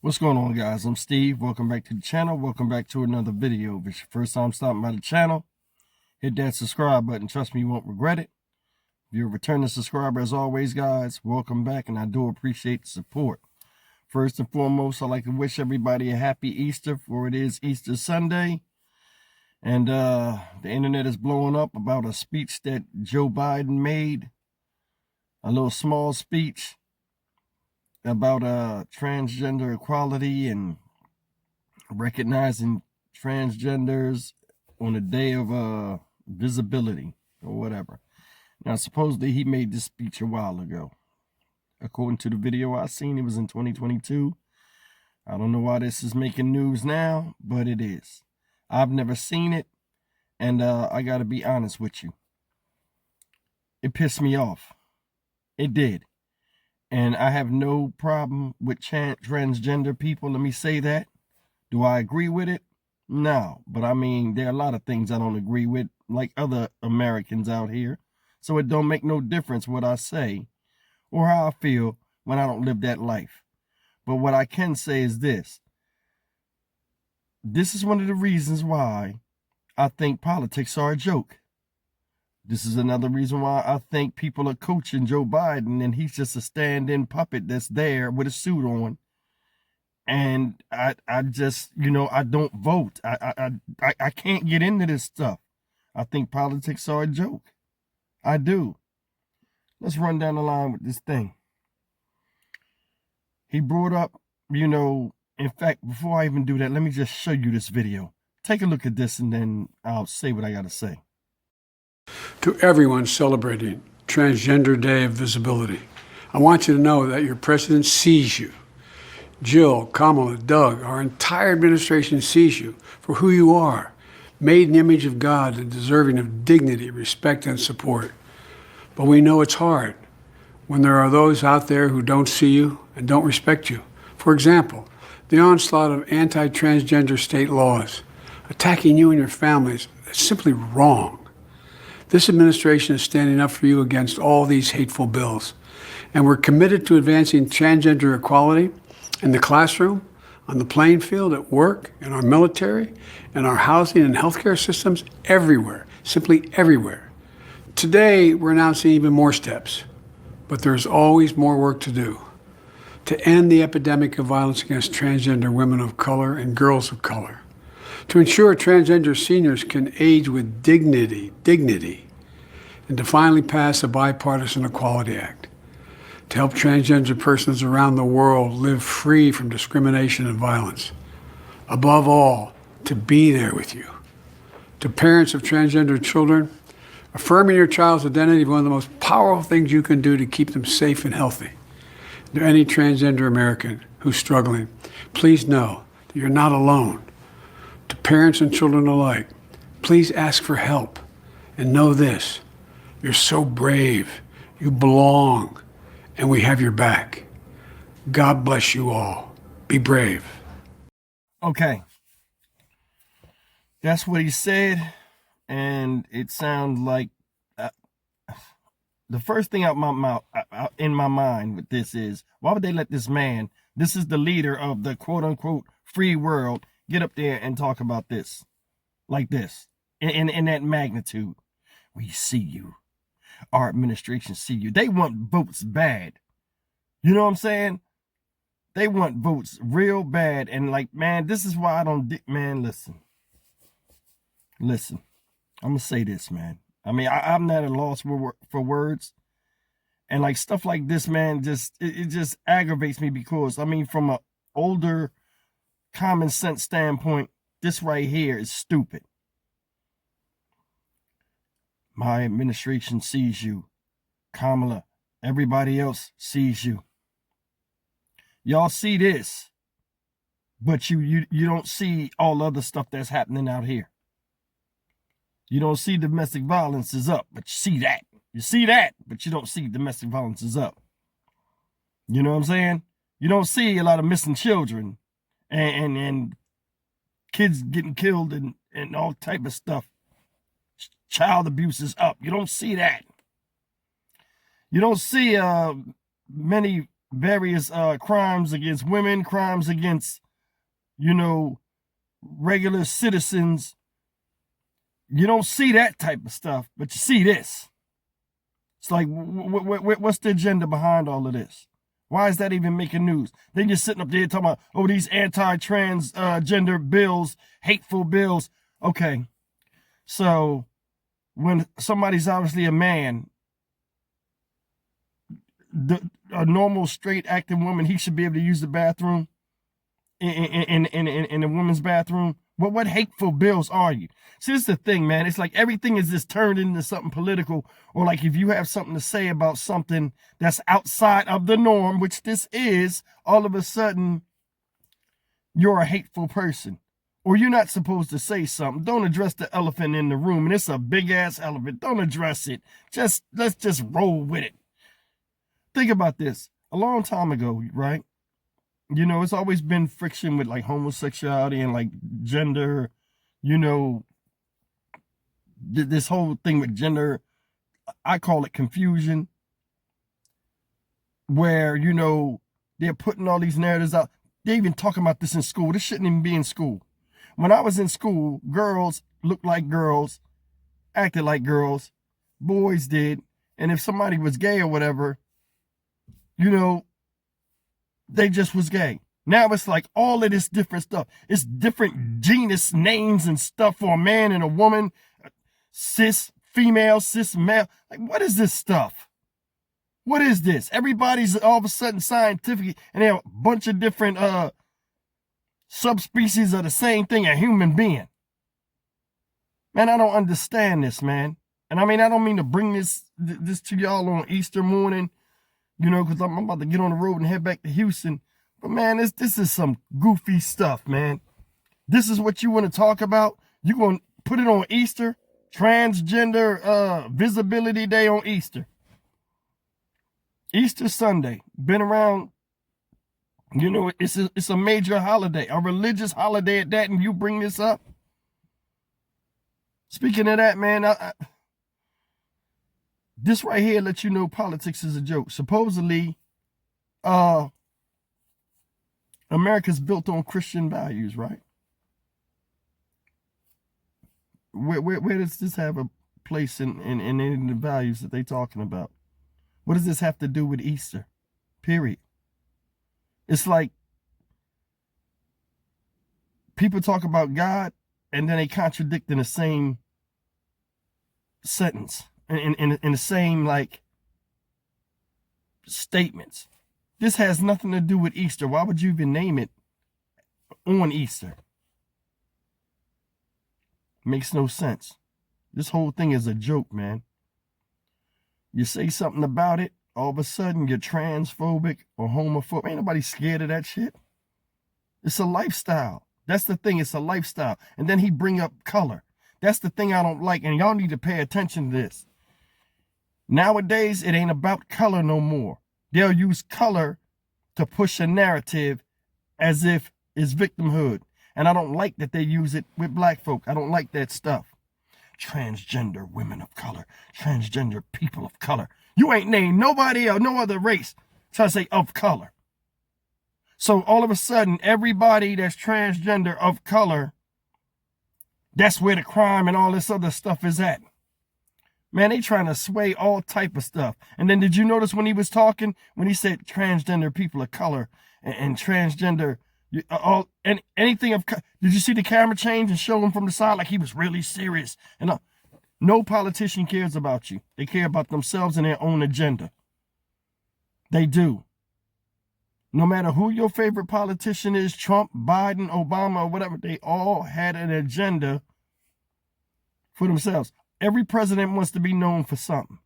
What's going on, guys? I'm Steve. Welcome back to the channel. Welcome back to another video. If it's your first time stopping by the channel, hit that subscribe button. Trust me, you won't regret it. If you're a returning subscriber, as always, guys, welcome back, and I do appreciate the support. First and foremost, I'd like to wish everybody a happy Easter, for it is Easter Sunday. And the internet is blowing up about a speech that Joe Biden made, a little small speech about transgender equality and recognizing transgenders on a day of visibility or whatever. Now, supposedly he made this speech a while ago. According to the video I seen, it was in 2022. I don't know why this is making news now, but it is. I've never seen it, and I got to be honest with you. It pissed me off. It did. And I have no problem with transgender people. Let me say that. Do I agree with it? No. But I mean, there are a lot of things I don't agree with, like other Americans out here. So it don't make no difference what I say or how I feel when I don't live that life. But what I can say is this. This is one of the reasons why I think politics are a joke. This is another reason why I think people are coaching Joe Biden and he's just a stand-in puppet that's there with a suit on. And I just, I don't vote. I can't get into this stuff. I think politics are a joke. I do. Let's run down the line with this thing. He brought up, in fact, before I even do that, let me just show you this video. Take a look at this and then I'll say what I got to say. To everyone celebrating Transgender Day of Visibility, I want you to know that your president sees you. Jill, Kamala, Doug, our entire administration sees you for who you are, made in the image of God and deserving of dignity, respect, and support. But we know it's hard when there are those out there who don't see you and don't respect you. For example, the onslaught of anti-transgender state laws attacking you and your families is simply wrong. This administration is standing up for you against all these hateful bills. And we're committed to advancing transgender equality in the classroom, on the playing field, at work, in our military, in our housing and healthcare systems, everywhere, simply everywhere. Today, we're announcing even more steps, but there's always more work to do to end the epidemic of violence against transgender women of color and girls of color, to ensure transgender seniors can age with dignity, and to finally pass a bipartisan Equality Act, to help transgender persons around the world live free from discrimination and violence. Above all, to be there with you. To parents of transgender children, affirming your child's identity is one of the most powerful things you can do to keep them safe and healthy. To any transgender American who's struggling, please know that you're not alone. To parents and children alike, please ask for help and know this: you're so brave, you belong, and we have your back. God bless you all. Be brave. Okay. That's what he said, and it sounds like the first thing out my mouth, in my mind with this is, why would they let this man, this is the leader of the quote-unquote free world, get up there and talk about this like this, in that magnitude? We see you. Our administration see you. They want votes bad. You know what I'm saying? They want votes real bad. And like, man, this is why I don't, man, listen. I'm going to say this, man. I mean, I'm not at a loss for words. And like stuff like this, man, it just aggravates me because, I mean, from an older common sense standpoint, this right here is stupid. My administration sees you. Kamala, everybody else sees you. Y'all see this, but you don't see all the other stuff that's happening out here. You don't see domestic violence is up, but you see that. You see that, but you don't see domestic violence is up. You know what I'm saying? You don't see a lot of missing children and kids getting killed and all type of stuff. Child abuse is up. You don't see that. You don't see many various crimes against women, crimes against, you know, regular citizens. You don't see that type of stuff, but you see this. It's like, what's the agenda behind all of this? Why is that even making news? Then you're sitting up there talking about, oh, these anti-transgender bills, hateful bills. Okay, so when somebody's obviously a man, a normal straight acting woman, he should be able to use the bathroom in a woman's bathroom. What hateful bills are you? See, this is the thing, man. It's like everything is just turned into something political, or like if you have something to say about something that's outside of the norm, which this is, all of a sudden you're a hateful person, or you're not supposed to say something. Don't address the elephant in the room, and it's a big ass elephant. Don't address it. Let's just roll with it. Think about this. A long time ago, right? You know, it's always been friction with like homosexuality and like gender, you know, this whole thing with gender, I call it confusion, where, you know, they're putting all these narratives out. They even talking about this in school. This shouldn't even be in school. When I was in school, girls looked like girls, acted like girls, boys did. And if somebody was gay or whatever, you know, they just was gay. Now it's like all of this different stuff. It's different genus names and stuff for a man and a woman, cis female, cis male. Like, what is this stuff? What is this? Everybody's all of a sudden scientific, and they have a bunch of different subspecies of the same thing, a human being. Man, I don't understand this, man. And I mean, I don't mean to bring this to y'all on Easter morning, you know, because I'm about to get on the road and head back to Houston. But man, this is some goofy stuff, man. This is what you want to talk about? You going to put it on Easter? Transgender Visibility Day on Easter. Easter Sunday. Been around, you know, it's a major holiday, a religious holiday at that, and you bring this up? Speaking of that, man, this right here lets you know politics is a joke. Supposedly, America's built on Christian values, right? Where does this have a place in any of the values that they're talking about? What does this have to do with Easter? Period. It's like people talk about God and then they contradict in the same sentence, in the same like statements. This has nothing to do with Easter. Why would you even name it on Easter? Makes no sense. This whole thing is a joke, man. You say something about it, all of a sudden you're transphobic or homophobic. Ain't nobody scared of that shit. It's a lifestyle. That's the thing. It's a lifestyle. And then he bring up color. That's the thing I don't like. And y'all need to pay attention to this. Nowadays, it ain't about color no more. They'll use color to push a narrative as if it's victimhood. And I don't like that they use it with black folk. I don't like that stuff. Transgender women of color. Transgender people of color. You ain't named nobody else, no other race. Try to say of color. So all of a sudden, everybody that's transgender of color, that's where the crime and all this other stuff is at. Man, they trying to sway all type of stuff. And then did you notice when he was talking, when he said transgender people of color and transgender, anything of, did you see the camera change and show him from the side like he was really serious? And no politician cares about you. They care about themselves and their own agenda. They do. No matter who your favorite politician is, Trump, Biden, Obama, or whatever, they all had an agenda for themselves. Every president wants to be known for something.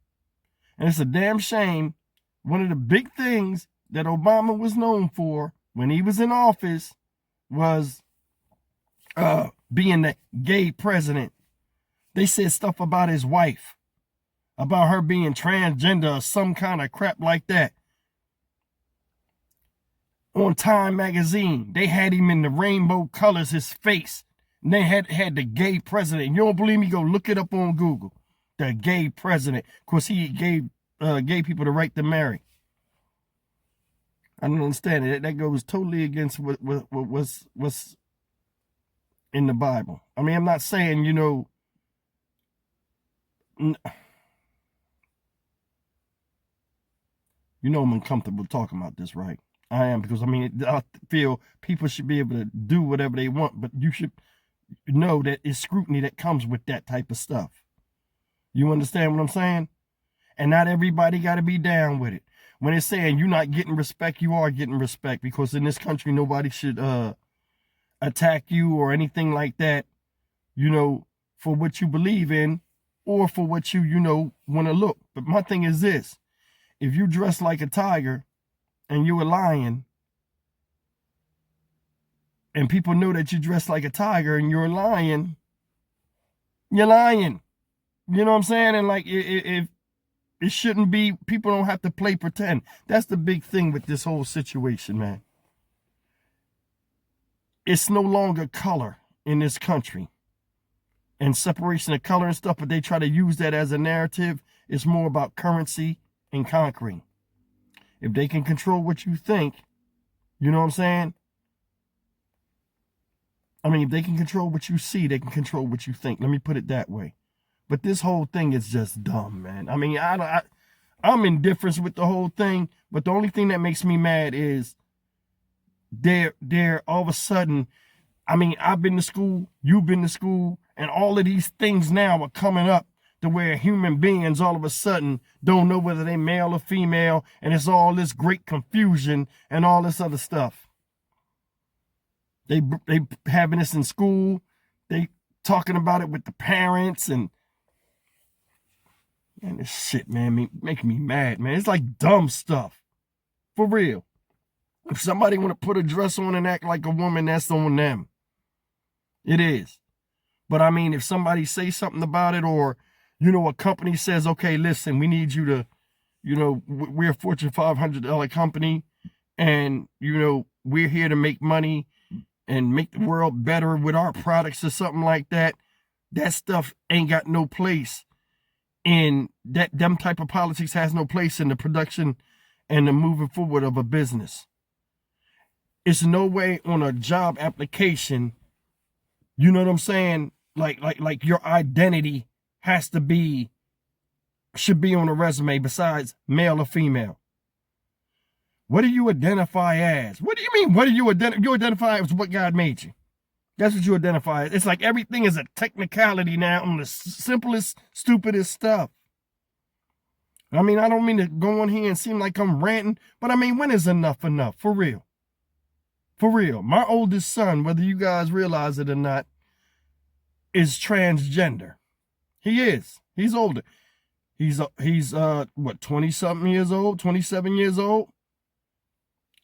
And it's a damn shame. One of the big things that Obama was known for when he was in office was being the gay president. They said stuff about his wife, about her being transgender or some kind of crap like that. On Time magazine, they had him in the rainbow colors, his face. And they had the gay president. You don't believe me? Go look it up on Google. The gay president. Of course, he gave gay people the right to marry. I don't understand it. That goes totally against what's in the Bible. I mean, I'm not saying, you know, I'm uncomfortable talking about this, right? I am, because I mean, I feel people should be able to do whatever they want, but you should know that it's scrutiny that comes with that type of stuff. You understand what I'm saying? And not everybody got to be down with it. When it's saying you're not getting respect, you are getting respect, because in this country, nobody should attack you or anything like that, you know, for what you believe in or for what you know, want to look. But my thing is this: if you dress like a tiger and you're a lion, and people know that you dress like a tiger and you're a lion, you're lying. You know what I'm saying? And like, if it shouldn't be, people don't have to play pretend. That's the big thing with this whole situation, man. It's no longer color in this country and separation of color and stuff, but they try to use that as a narrative. It's more about currency and conquering. If they can control what you think, you know what I'm saying? I mean, if they can control what you see, they can control what you think. Let me put it that way. But this whole thing is just dumb, man. I mean, I'm indifferent with the whole thing, but the only thing that makes me mad is they're all of a sudden, I mean, I've been to school, you've been to school, and all of these things now are coming up to where human beings all of a sudden don't know whether they're male or female, and it's all this great confusion and all this other stuff. They having this in school, they talking about it with the parents, and this shit, man, making me mad, man. It's like dumb stuff, for real. If somebody want to put a dress on and act like a woman, that's on them. It is. But I mean, if somebody say something about it, or, you know, a company says, okay, listen, we need you to, you know, we're a Fortune 500 company, and, you know, we're here to make money and make the world better with our products or something like that. That stuff ain't got no place in that. Them type of politics has no place in the production and the moving forward of a business. It's no way on a job application, you know what I'm saying? Like your identity should be on a resume besides male or female. What do you identify as? What do you mean? What do you identify? You identify as what God made you. That's what you identify as. It's like everything is a technicality now on the simplest, stupidest stuff. I mean, I don't mean to go on here and seem like I'm ranting, but I mean, when is enough enough? For real. For real. My oldest son, whether you guys realize it or not, is transgender. He is. He's older. He's what, 20-something years old, 27 years old?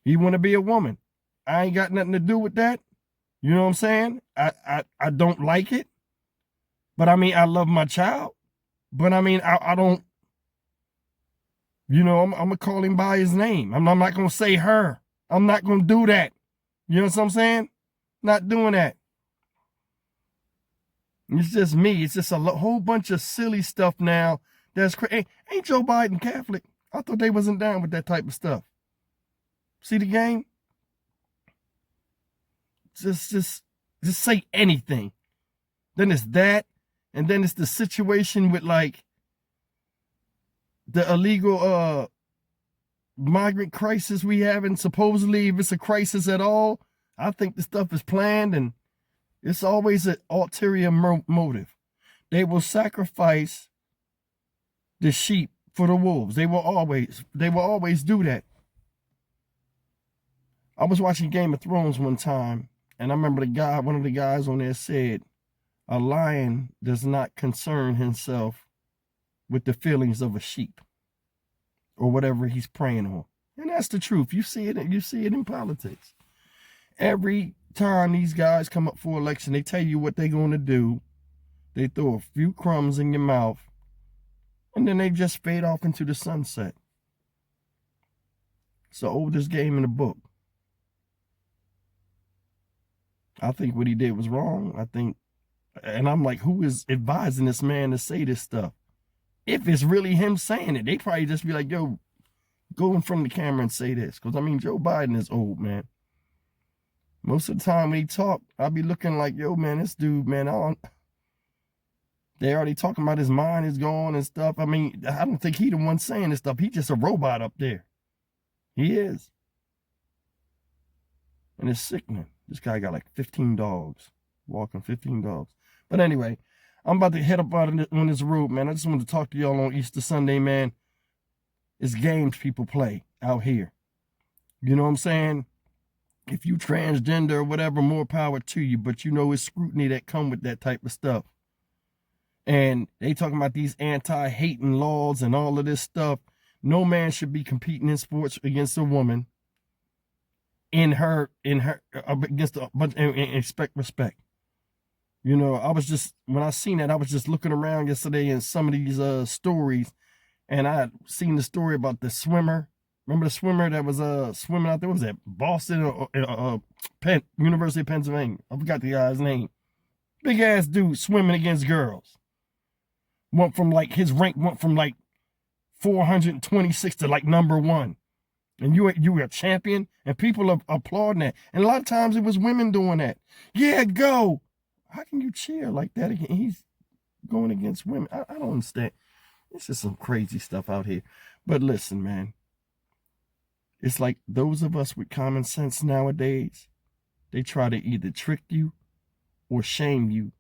He want to be a woman. I ain't got nothing to do with that. You know what I'm saying? I don't like it. But I mean, I love my child. But I mean, I don't, you know, I'm going to call him by his name. I'm not going to say her. I'm not going to do that. You know what I'm saying? Not doing that. It's just me. It's just a whole bunch of silly stuff now. That's crazy. Ain't Joe Biden Catholic? I thought they wasn't down with that type of stuff. See the game? Just say anything. Then it's that, and then it's the situation with like the illegal migrant crisis we have, and supposedly if it's a crisis at all, I think the stuff is planned, and it's always an ulterior motive. They will sacrifice the sheep for the wolves. They will always do that. I was watching Game of Thrones one time, and I remember one of the guys on there said, a lion does not concern himself with the feelings of a sheep or whatever he's preying on. And that's the truth. You see it in politics. Every time these guys come up for election, they tell you what they're going to do. They throw a few crumbs in your mouth, and then they just fade off into the sunset. It's the oldest game in the book. I think what he did was wrong. And I'm like, who is advising this man to say this stuff? If it's really him saying it, they probably just be like, yo, go in front of the camera and say this. Because, I mean, Joe Biden is old, man. Most of the time when he talk, I'll be looking like, yo, man, this dude, man, they already talking about his mind is gone and stuff. I mean, I don't think he the one saying this stuff. He just a robot up there. He is. And it's sickening. This guy got like 15 dogs. Walking 15 dogs. But anyway, I'm about to head up out on this road, man. I just wanted to talk to y'all on Easter Sunday, man. It's games people play out here. You know what I'm saying? If you transgender or whatever, more power to you. But you know it's scrutiny that come with that type of stuff. And they talking about these anti-hating laws and all of this stuff. No man should be competing in sports against a woman. Against a bunch and expect respect. You know, when I seen that, I was just looking around yesterday in some of these stories, and I had seen the story about the swimmer. Remember the swimmer that was swimming out there? What was that? Boston or University of Pennsylvania? I forgot the guy's name. Big ass dude swimming against girls. His rank went from like 426 to like #1. And you were a champion, and people are applauding that. And a lot of times it was women doing that. Yeah, go. How can you cheer like that again? He's going against women. I don't understand. It's just some crazy stuff out here. But listen, man. It's like those of us with common sense nowadays, they try to either trick you or shame you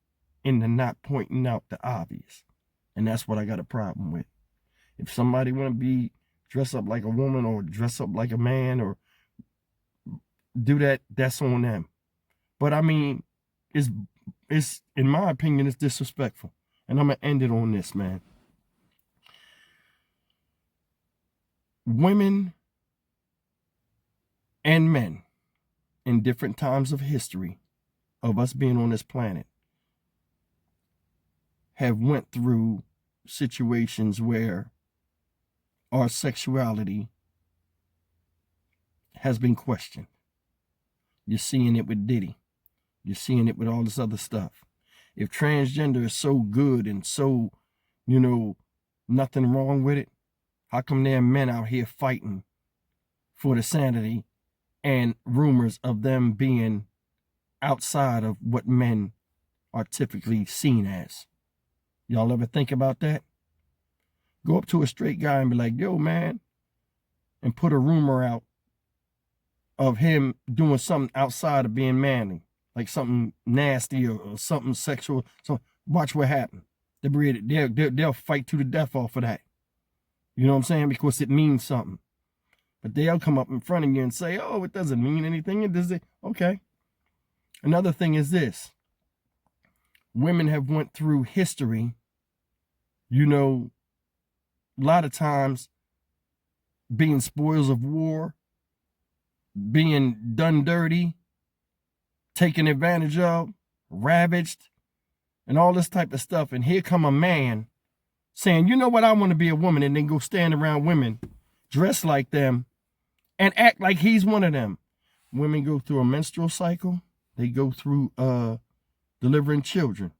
into not pointing out the obvious. And that's what I got a problem with. If somebody want to be dress up like a woman or dress up like a man or do that, that's on them. But I mean, it's in my opinion, it's disrespectful. And I'm going to end it on this, man. Women and men in different times of history of us being on this planet have went through situations where our sexuality has been questioned. You're seeing it with Diddy. You're seeing it with all this other stuff. If transgender is so good and so, nothing wrong with it, how come there are men out here fighting for the sanity and rumors of them being outside of what men are typically seen as? Y'all ever think about that? Go up to a straight guy and be like, yo, man, and put a rumor out of him doing something outside of being manly, like something nasty or something sexual. So watch what happens. They'll fight to the death off of that. You know what I'm saying? Because it means something. But they'll come up in front of you and say, oh, it doesn't mean anything. It does it. Okay. Another thing is this. Women have went through history, a lot of times being spoils of war, being done dirty, taken advantage of, ravaged, and all this type of stuff. And here come a man saying, you know what, I want to be a woman, and then go stand around women, dress like them, and act like he's one of them. Women go through a menstrual cycle. They go through delivering children.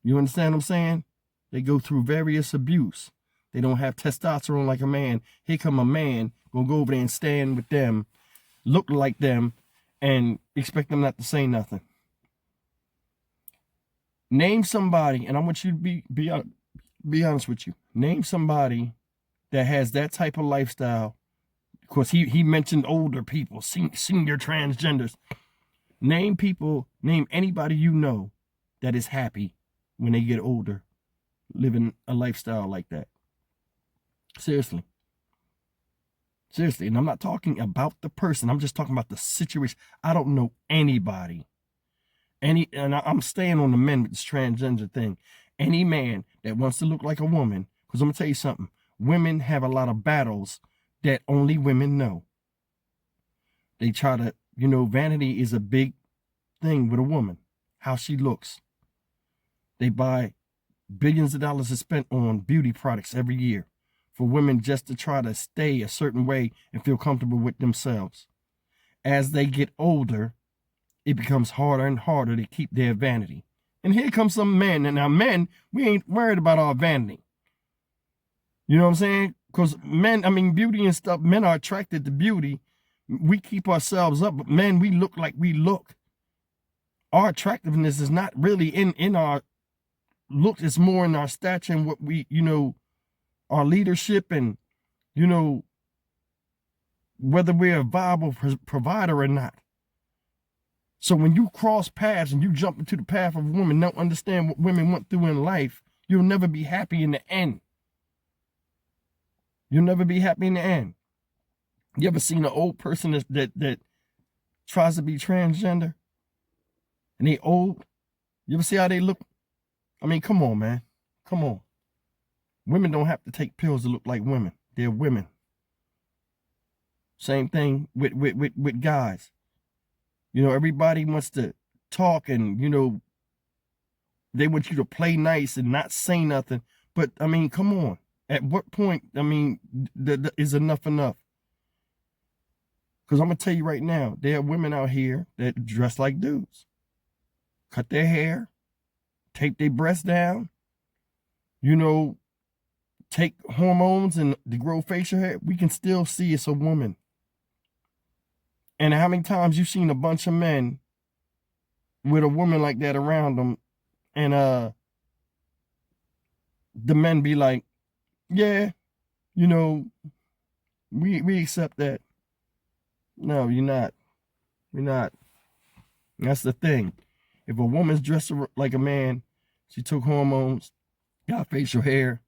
You understand what I'm saying? They go through various abuse. They don't have testosterone like a man. Here come a man, gonna go over there and stand with them, look like them, and expect them not to say nothing. Name somebody, and I want you to be honest with you. Name somebody that has that type of lifestyle. Of course, he mentioned older people, senior transgenders. Name anybody you know that is happy when they get older, living a lifestyle like that. Seriously. And I'm not talking about the person. I'm just talking about the situation. I don't know anybody. And I'm staying on the men with this transgender thing. Any man that wants to look like a woman, because I'm going to tell you something. Women have a lot of battles that only women know. They try to, vanity is a big thing with a woman. How she looks. They buy billions of dollars is spent on beauty products every year for women just to try to stay a certain way and feel comfortable with themselves. As they get older, it becomes harder and harder to keep their vanity. And here comes some men. And now men, we ain't worried about our vanity. You know what I'm saying? Because men, I mean, beauty and stuff, men are attracted to beauty. We keep ourselves up, but men, we look like we look. Our attractiveness is not really in our look, it's more in our stature and what we, you know, our leadership and, you know, whether we're a viable provider or not. So when you cross paths and you jump into the path of a woman, don't understand what women went through in life, you'll never be happy in the end. You'll never be happy in the end. You ever seen an old person that tries to be transgender? And they old? You ever see how they look? I mean, come on, man. Come on. Women don't have to take pills to look like women. They're women. Same thing with guys. You know, everybody wants to talk and, you know, they want you to play nice and not say nothing. But, I mean, come on. At what point, I mean, is enough enough? Because I'm going to tell you right now, there are women out here that dress like dudes. Cut their hair, tape their breasts down, you know, take hormones and to grow facial hair. We can still see it's a woman. And how many times you've seen a bunch of men with a woman like that around them, and the men be like, yeah, you know, we accept that. No, you're not. You're not. That's the thing. If a woman's dressed like a man, she took hormones, got facial hair,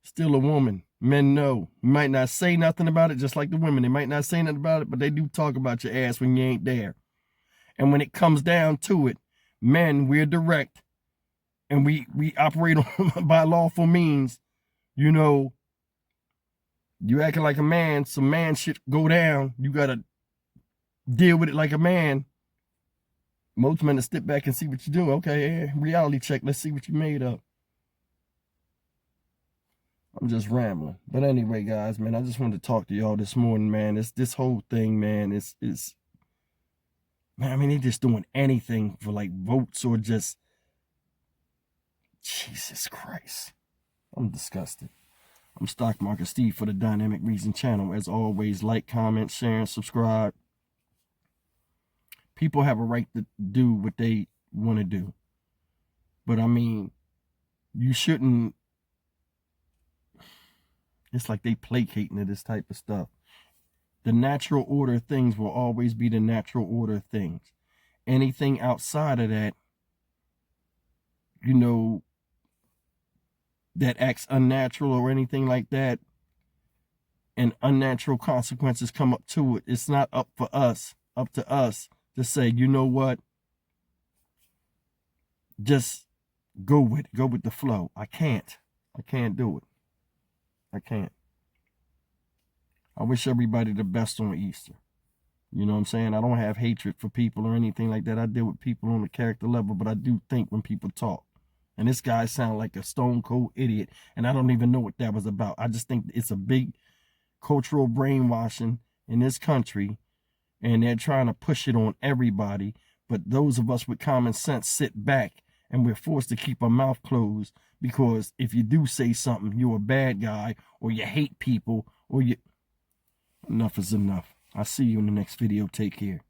still a woman. Men know. You might not say nothing about it, just like the women. They might not say nothing about it, but they do talk about your ass when you ain't there. And when it comes down to it, men, we're direct. And we operate on by lawful means. You know, you acting like a man, some man shit go down. You got to deal with it like a man. Most men to step back and see what you do. Okay, reality check. Let's see what you made of. I'm just rambling. But anyway, guys, man, I just wanted to talk to y'all this morning, man. This whole thing, man, is man, I mean, they're just doing anything for like votes or just, Jesus Christ. I'm disgusted. I'm Stock Market Steve for the Dynamic Reason channel. As always, like, comment, share, and subscribe. People have a right to do what they want to do. But I mean, you shouldn't. It's like they placating to this type of stuff. The natural order of things will always be the natural order of things. Anything outside of that, you know, that acts unnatural or anything like that, and unnatural consequences come up to it. It's not up to us to say, you know what? Just go with the flow. I can't do it. I can't. I wish everybody the best on Easter. You know what I'm saying? I don't have hatred for people or anything like that. I deal with people on the character level, but I do think when people talk. And this guy sounds like a stone cold idiot, and I don't even know what that was about. I just think it's a big cultural brainwashing in this country, and they're trying to push it on everybody. But those of us with common sense sit back, and we're forced to keep our mouth closed, because if you do say something, you're a bad guy, or you hate people, or you... Enough is enough. I'll see you in the next video. Take care.